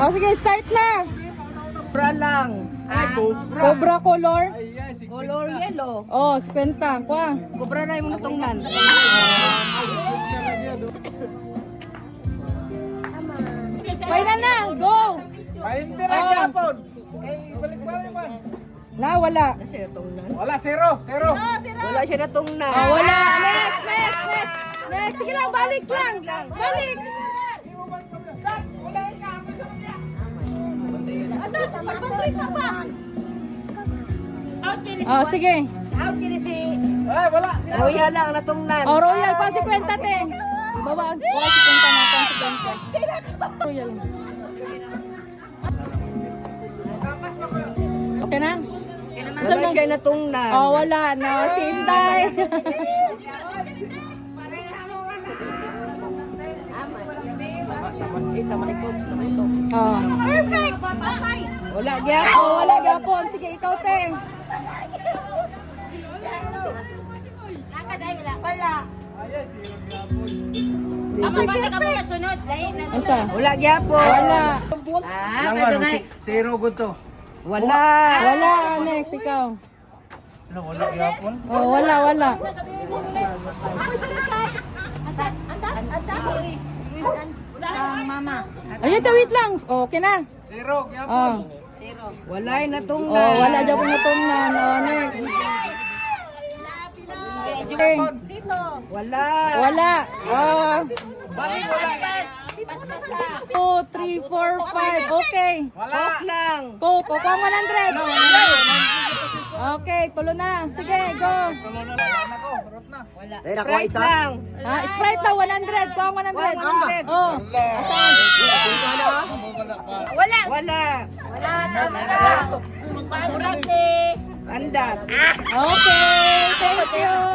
Oh, sige, start na. Cobra lang. Cobra color. Color yellow. Oh, 50. Kuha. Cobra na yung natungnan. Final na. Go. Pahinti na Japon. Balik-balik naman. Na, wala. Wala, zero. Wala siya natungnan. Oh, wala. Next. Sige lang, balik lang. Balik. Oh, sige. Ay, wala. Royal lang natungnan. Oh, Royal, pa si Kwenta, te. Baba, si Kwenta na, pa si Kwenta. Royal. Okay na? Wala siya natungnan. Oh, wala na. Si Inday. Oh. Perfect! Wala niya. Oh, wala gapon. Sige, ikaw, te. Wala. Ako ba ka mo sunod? Dahil na Asa? Wala niya po. Wala. Zero good to. Wala. Wala. Next, ikaw. Ano, wala yapon? Oh, wala. Mama. Ayun, wait lang. Okay na. Zero, yapon. Oh. Wala yung natungnan. Oh, wala dyan po natungnan. Oh, next. Okay. Wala. Wala. Oh. Balik, wala. 2, 3, 4, 5. Okay. Wala. Off lang. Coke. Coke ang 100. Okay, tulo na. Sige, go. Tulo na lang ako. Harap na. Price lang. Sprite daw, 100. Kuha ang 100. 100. Oh. Asan? Wala. Wala. Tama na. Pagkakti. Andat. Okay, thank you.